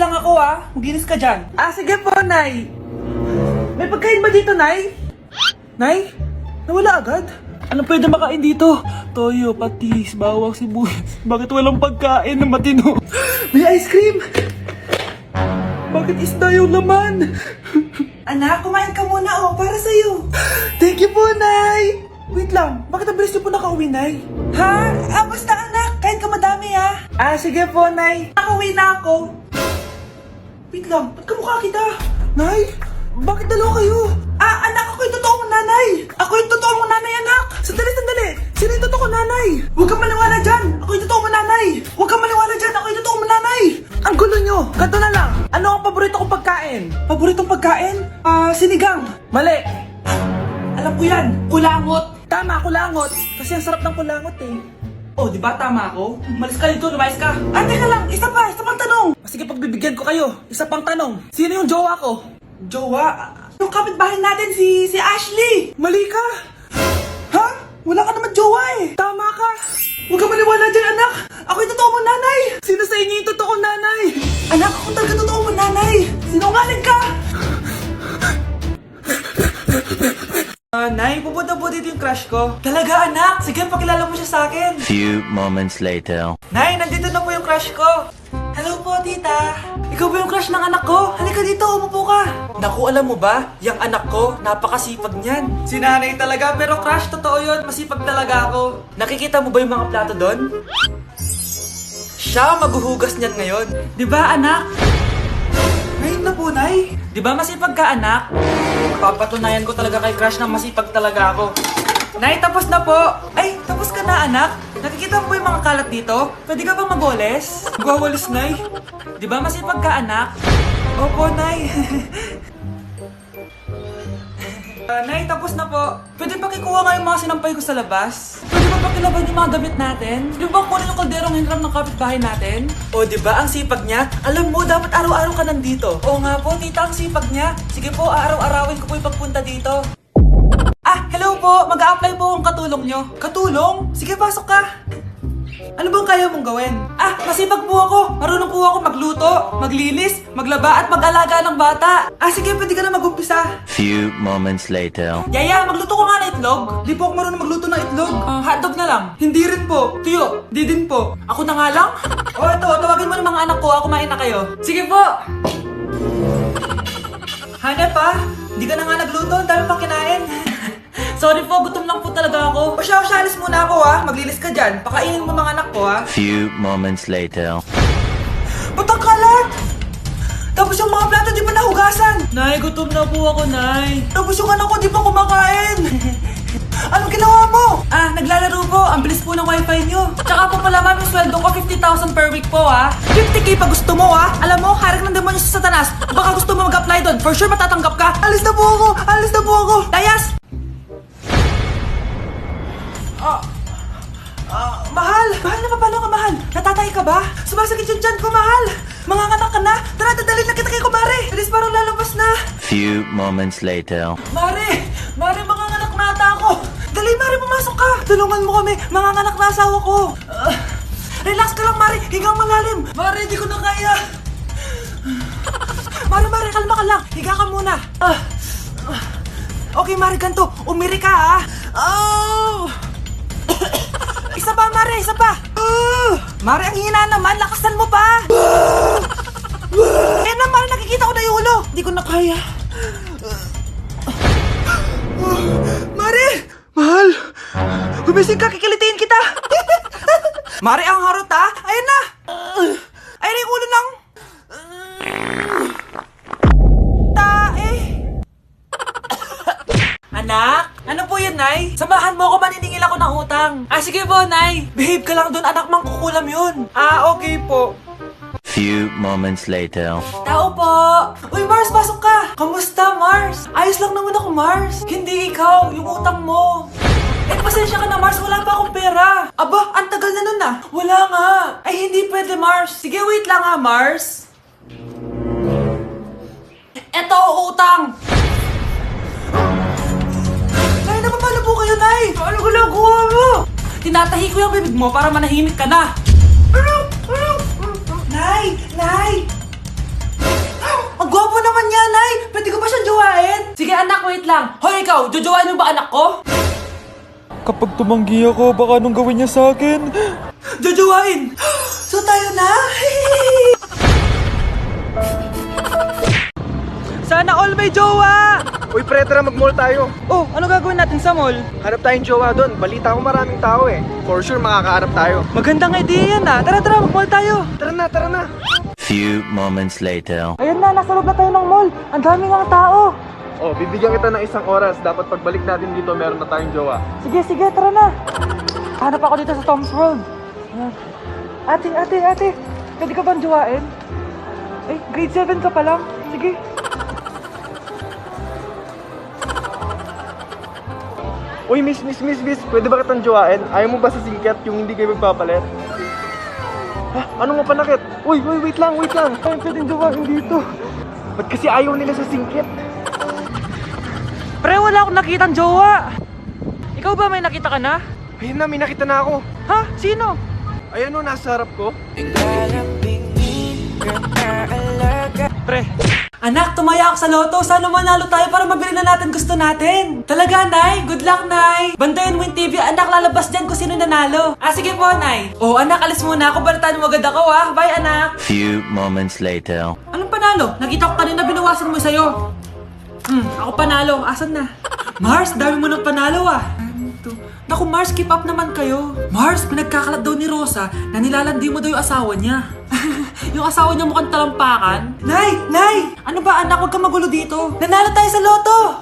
lang ako Maginis ka dyan. Sige po, Nay. May pagkain ba dito, Nay? Nay? Nawala agad? Ano pwede makain dito? Toyo, patis, bawang, sibuyas. Bakit walang pagkain na matino? May ice cream! Bakit isda yung laman? Anak, kumain ka muna para sa'yo. Thank you po, Nay! Wait lang, bakit ang bilis niyo po nakauwi, Nay? Basta anak, kain ka madami sige po, Nay. Nakauwi na ako. Wait lang, ba't kamukha kita? Nay, bakit dalawa kayo? Anak, ako yung totoo mong nanay. Ako yung totoo mong nanay, anak. Sandali. Sino yung totoo kong nanay? Huwag kang maniwala dyan. Ako yung totoo mong nanay. Huwag kang maniwala dyan. Ako yung totoo mong nanay. Ang gulo nyo. Ganto na lang. Ano ang paborito kong pagkain? Paboritong pagkain? Sinigang. Mali. Alam ko yan. Kulangot. Tama, kulangot. Kasi ang sarap ng kulangot di ba tama ako? Malis ka dito, lumayas ka. Teka lang. Isa pang tanong. Sige, pagbibigyan ko kayo. Isa pang tanong. Sino yung jowa ko? Jowa? Yung kapitbahay natin, si Ashley! Mali ka! Wala ka naman jowa Tama ka! Huwag ka maniwala dyan, anak! Ako yung totoo mong nanay! Sino sa inyo yung totoo nanay? Anak, ako talaga totoo mong nanay! Sinungaling ka! Nay, pupunta po dito yung crush ko. Talaga, anak? Sige, pakilala mo siya sa akin. Few moments later. Nay, nandito na po yung crush ko. Hello po, tita. Ikaw ba yung crush ng anak ko? Halika dito, umupo ka. Naku, alam mo ba? Yung anak ko, napakasipag niyan. Si nanay talaga, pero crush, totoo yun. Masipag talaga ako. Nakikita mo ba yung mga plato doon? Siya maghuhugas niyan ngayon. Di ba, anak? Ngayon na po, Nay. Di ba masipag ka, anak? Papatunayan ko talaga kay crush na masipag talaga ako. Nay, tapos na po. Ay, tapos ka na, anak. Nakikita mo ba yung mga kalat dito? Pwede ka bang magwalis? Magwawalis, Nay. Di ba masipag ka, anak? Opo, Nay. Nay, tapos na po. Pwede ba kikuha nga yung mga sinampay ko sa labas? Pwede ba pakilaban yung mga damit natin? Di ba kunin yung kalderong hinram ng kapitbahay natin? Di ba ang sipag niya? Alam mo, dapat araw-araw ka nandito. Oo nga po, tita, ang sipag niya. Sige po, araw-arawin ko po yung pagpunta dito. Hello po. Mag-a-apply po ang katulong nyo. Katulong? Sige, pasok ka. Ano bang kaya mong gawin? Masipag po ako. Marunong po ako magluto, maglinis, maglaba at mag-alaga ng bata. Sige, pwede ka na mag-umpisa. Few moments later. Yaya, magluto ko nga ng itlog. Di po ako marunong magluto ng itlog. Hotdog na lang. Hindi rin po. Tuyo, di din po. Ako na nga lang? Ito, tawagin mo ng mga anak ko. Kumain na kayo. Sige po. Hanep Di ka na nga nagluto. Ang dami pang kinain. Sorry po, gutom lang po talaga ako. Alis muna ako Maglinis ka dyan. Pakainin mo mga anak ko Few moments later. Ba't ang kalat? Tapos yung mga plato di pa nahugasan. Nay, gutom na po ako, Nay. Tapos yung anak ko di pa kumakain. Anong ginawa mo? Naglalaro po. Ang bilis po ng wifi nyo. Tsaka po pala ma'am, yung sweldo ko 50,000 per week po 50k pa gusto mo Alam mo, harik ng demonyo sa Satanas. Baka gusto mo mag-apply doon. For sure matatanggap ka. Alis na po ako. Dayas! Mahal na paano ka, mahal? Natatay ka ba? Sumasakit yung tiyan ko, mahal. Manganganak ka na. Tara, dadalhin na kita kay kumare. Alis, parang lalabas na. Few moments later. Mare, manganganak na ata ako. Dali, Mare, pumasok ka. Tulungan mo kami. Manganganak na asawa ko. Relax ka lang, Mare. Higang malalim. Mare, di ko na kaya. Mare, kalma ka lang. Higa ka muna. Okay, Mare, ganito. Umiri ka, Isa pa, Mare, isa pa. Mare, ang hina naman. Lakasan mo pa. Ayan na, Mare, nakikita ko na yung ulo. Hindi ko na kaya. Mare! Mahal! Gumising ka, kikilitiin kita. Mare, ang harot Ayan na. Ayan na yung ulo ng... Anak? Ano po yan, Nay? Samahan mo ako, maniningil ako ng utang. Sige po, Nay. Behave ka lang doon, anak, mangkukulam yun. Okay po. Few moments later. Tao po! Uy, Mars, pasok ka! Kamusta, Mars? Ayos lang naman ako, Mars. Hindi ikaw, yung utang mo. Pasensya ka na, Mars. Wala pa akong pera. Aba, ang tagal na nun Wala nga. Ay, hindi pwede, Mars. Sige, wait lang Mars. Eto, utang. Nay, napapalo po kayo, Nay. Ano ginagawa mo? Tinatahi ko yung bibig mo para manahimik ka na. Nay! Anak, wait lang. Hoy, ikaw, jojowain mo ba anak ko? Kapag tumanggi ako, baka anong gawin niya sa akin? Jojowain! So tayo na? Sana all may jowa! Uy, pre, tara mag-mall tayo. Oh, ano gagawin natin sa mall? Hanap tayong jowa doon. Balita ko maraming tao eh. For sure, makakahanap tayo. Magandang idea yan ah. Tara, mag-mall tayo. Tara na. Few moments later. Ayun na, nasa loob na tayo ng mall. Ang daming ang tao. Oh, bibigyan kita ng isang oras. Dapat pagbalik natin dito, meron na tayong jowa. Sige, tara na. Hanap ako dito sa Tom's World. Ayan. Ate. Pwede ka bang jowain? Ay, grade 7 ka pa lang. Sige. Uy, miss. Pwede ba kitang jowain? Ayaw mo ba sa singket yung hindi kayo magpapalit? Ha? Ano nga panakit? Uy, wait lang. Ay, pwedeng jowain dito. Ba't kasi ayaw nila sa singket? Pre, wala akong nakitang jowa. Ikaw ba may nakita ka na? Ayun na, may nakita na ako. Ha? Sino? Ayan o, nasa harap ko. Pre. Anak, tumaya ako sa loto. Sana manalo tayo para mabili na natin gusto natin. Talaga, Nay? Good luck, Nay. Bantayan mo yung TV. Anak, lalabas dyan kung sino nanalo. Sige po, Nay. Oh, anak, alis muna ako. Balitaan mo agad ako, ah. Bye, anak. Few moments later. Anong panalo? Nakita ko kanina binawasan mo sa'yo. Ako panalo. Asan na? Mars, dami mo ng panalo, ah. Naku, Mars, keep up naman kayo. Mars, pinagkakalat daw ni Rosa na nilalandi mo daw yung asawa niya. Yung asawa niya mukhang talampakan. Nay! Ano ba, anak? Huwag kang magulo dito. Nanalo tayo sa loto!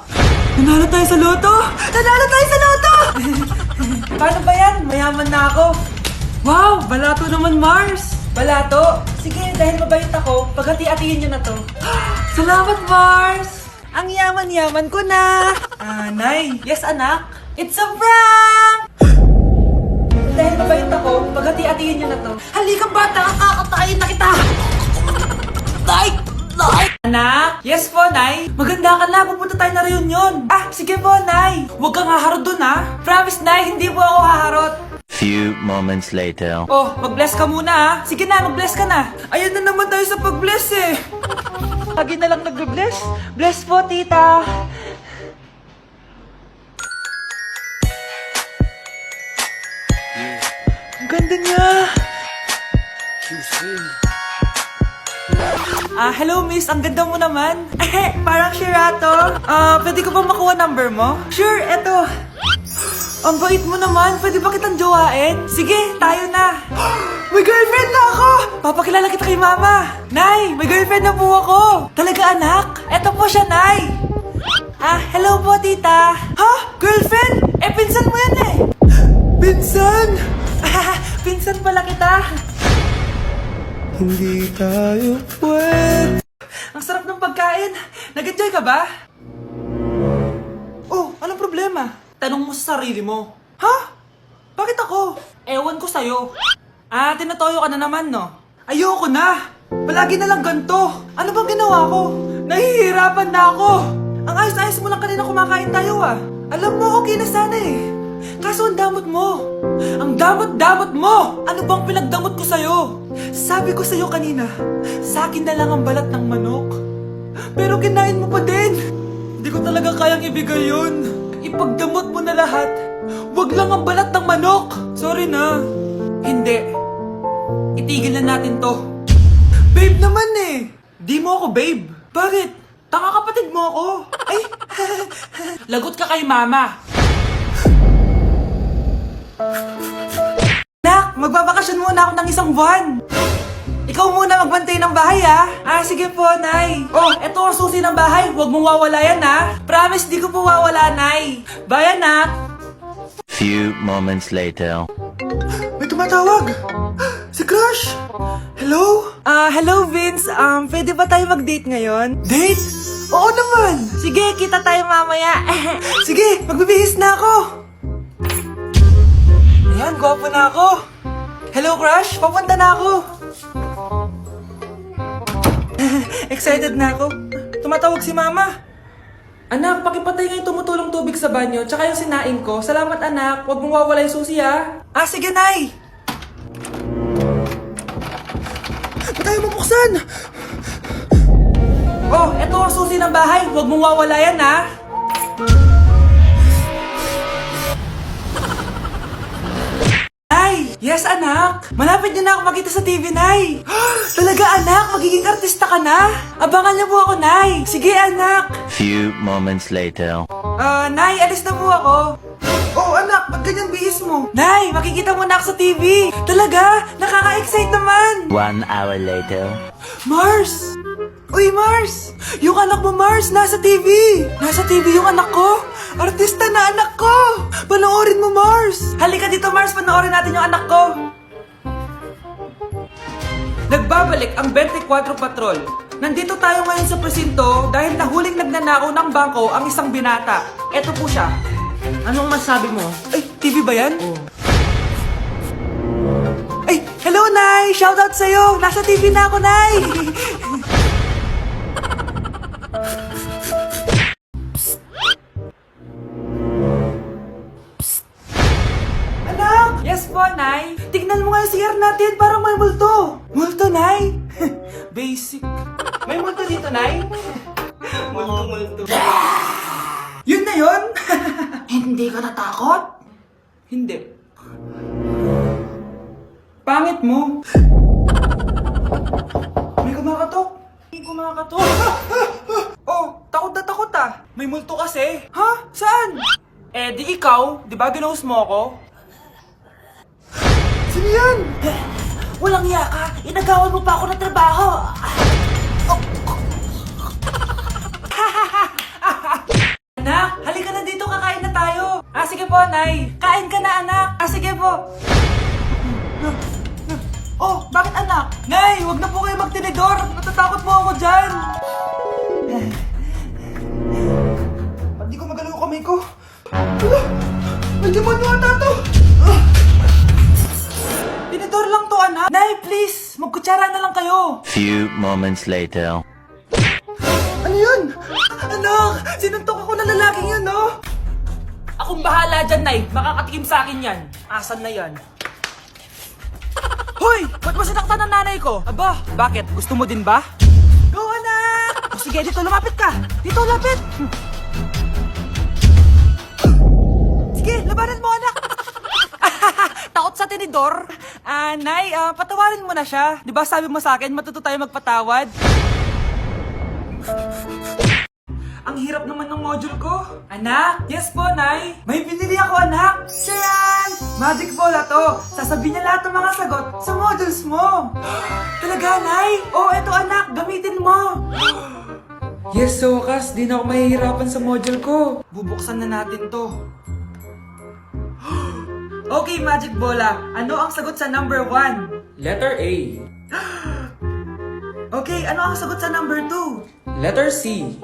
Paano ba yan? Mayaman na ako. Wow, balato naman, Mars. Balato? Sige, dahil mabait ako, paghati-hatiin niyo na to. Salamat, Mars! Ang yaman-yaman ko na. Nay. Yes, anak. It's a prank! Dahil mabait ako, paghati-hatiin niyo na to. Halika bata, kakatayin na kita! Nay! Anak? Yes po, Nay. Maganda ka na, pupunta tayo na reunion. Sige po, Nay. Huwag kang haharot dun, ha? Promise, Nay, hindi po ako haharot. Few moments later. Oh, mag-bless ka muna, ha? Sige na, mag-bless ka na. Ayun na naman tayo sa pag-bless, eh. Lagi na lang nag-bless. Bless po, tita. Ang ganda niya. Hello miss, ang ganda mo naman. Parang Shirato. Pwede ko ba makuha number mo? Sure, eto. Ang bait mo naman, pwede ba kitang jowain? Sige, tayo na. May girlfriend na ako! Papakilala kita kay mama. Nay, may girlfriend na po ako. Talaga anak? Eto po siya, Nay. Hello po tita. Ha? Girlfriend? Pinsan mo yan eh. Pinsan? Pinsan pala kita. Hindi tayo pwede. Ang sarap ng pagkain. Nag-enjoy ka ba? Oh, anong problema? Tanong mo sa sarili mo. Ha? Bakit ako? Ewan ko sa'yo. Tinatoyo ka na naman, no? Ayoko na. Palagi na lang ganito. Ano bang ginawa ko? Nahihirapan na ako. Ang ayos-ayos mo lang kanina kumakain tayo, ah. Alam mo, okay na sana eh. Kaso ang damot mo. Ang damot-damot mo! Ano bang pinagdamot ko sa'yo? Sabi ko sa'yo kanina, sa akin na lang ang balat ng manok. Pero kinain mo pa din. Hindi ko talaga kayang ibigay yun. Ipagdamot mo na lahat. Wag lang ang balat ng manok. Sorry na. Hindi. Itigil na natin to. Babe naman eh. Di mo ako babe. Bakit? Tanga kapatid mo ako. Ay, lagot ka kay mama. Nak, magbabakasyon muna ako ng isang buwan. Ikaw muna magbantay ng bahay, ha? Sige po, Nay. Oh, eto ang susi ng bahay. Huwag mong wawala yan, ha? Promise, di ko po wawala, Nay. Bye, anak. Few moments later. May tumatawag. Si Crush. Hello? Hello, Vince. Pwede ba tayo mag-date ngayon? Date? Oo naman. Sige, kita tayo mamaya. Sige, magbibihis na ako. Ayan, gwapo na ako. Hello, Crush. Papunta na ako. Excited na ako. Tumatawag si Mama. Anak, pakipatay nga yung tumutulong tubig sa banyo, tsaka yung sinain ko. Salamat, anak. Huwag mong wawala yung susi, ha? Sige, Nay. Ba't tayo mabuksan? Oh, eto ang susi ng bahay. Huwag mong wawala yan, ha? Nay! Yes, anak! Malapit niyo na ako makita sa TV, Nay! Talaga, anak! Magiging artista ka na! Abangan niyo po ako, Nay! Sige, anak! Few moments later. Nay, alis na po ako. Oh, anak! Ba't ganyan bihis mo? Nay, makikita mo na ako sa TV! Talaga! Nakaka-excite naman! 1 hour later. Mars! Uy, Mars! Yung anak mo, Mars, nasa TV! Nasa TV yung anak ko! Artista na anak ko! Panoorin mo, Mars! Halika dito, Mars, panoorin natin yung anak ko! Nagbabalik ang 24 Patrol. Nandito tayo ngayon sa presinto dahil nahuling nagnanakaw ng bangko ang isang binata. Eto po siya. Anong masabi mo? Ay, TV ba yan? Ay, hello, Nay! Shoutout sa'yo! Nasa TV na ako, Nay! Anak! Yes po, Nay! Tignan mo nga yung CR natin, parang may multo! Multo, Nay! Basic. May multo dito, Nay? Multo. Yun na yun? Hindi ka natakot? Hindi. Pangit mo. May kumakatok. Oh, takot na takot ah. May multo kasi. Ha? Saan? Eh, di ikaw. Di ba ginose mo ako? Sino yan? Walang iya ka! Inagawan mo pa ako ng trabaho! Anak, halika na dito, kakain na tayo. Sige po, Nay. Kain ka na, anak. Sige po. Oh, bakit anak? Nay, wag na po kayo magtinidor. Natatakot po ako dyan. Ba't di ko magalaw yung kamay ko? May demonyo ata to. Tinidor lang to, anak. Nay, please. Magkutsara na lang kayo. Few moments later. Ano yun? Anak, sinuntok ako na lalaking yun, no? Akong bahala dyan, Nay. Makakatikim sa akin yan. Asan na yan? Hoy! Ba't mo sinaktan ng nanay ko? Aba, bakit? Gusto mo din ba? Go, anak! O sige, dito lumapit ka. Dito lapit. Sige, labanan mo, anak. Takot sa tinidor? Nay, patawarin mo na siya. Di ba sabi mo sa akin, matuto tayo magpatawad? Ang hirap naman ng module ko. Anak? Yes po, Nay. May binili ako, anak. Siyan! Magic bola to. Sasabihin niya lahat ng mga sagot sa modules mo. Talaga, Nay? Oh, eto anak. Gamitin mo. Yes, so wakas. Di na ako mahihirapan sa module ko. Bubuksan na natin to. Okay, Magic Bola. Ano ang sagot sa number 1? Letter A. Okay, ano ang sagot sa number 2? Letter C.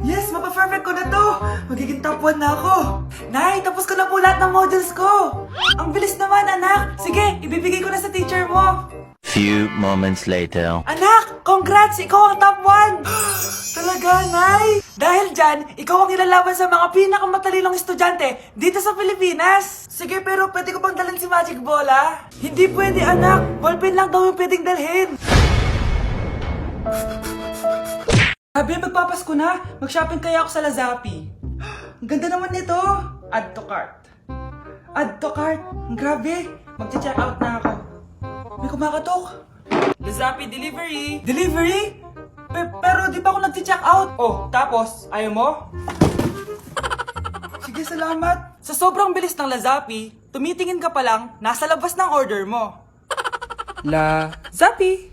Yes, mapa-perfect ko na to! Magiging top 1 na ako! Nay, tapos ko na po lahat ng modules ko! Ang bilis naman, anak! Sige, ibibigay ko na sa teacher mo! Few moments later. Anak, congrats! Ikaw ang top 1! Talaga, Nay! Dahil dyan, ikaw ang ilalaban sa mga pinakamatalinong estudyante dito sa Pilipinas! Sige, pero pwede ko bang dalhin si Magic Bola? Hindi pwede, anak! Ballpen lang daw yung pwedeng dalhin! Sabi, magpapasko na. Mag-shopping kaya ako sa Lazapi. Ang ganda naman nito. Add to cart. Add to cart. Grabe. Mag-check out na ako. May kumakatok. Lazapi delivery. Delivery? Pero di pa ako nag-check out. Oh, tapos, ayaw mo? Sige, salamat. Sa sobrang bilis ng Lazapi, tumitingin ka pa lang, nasa labas ng order mo. Lazapi.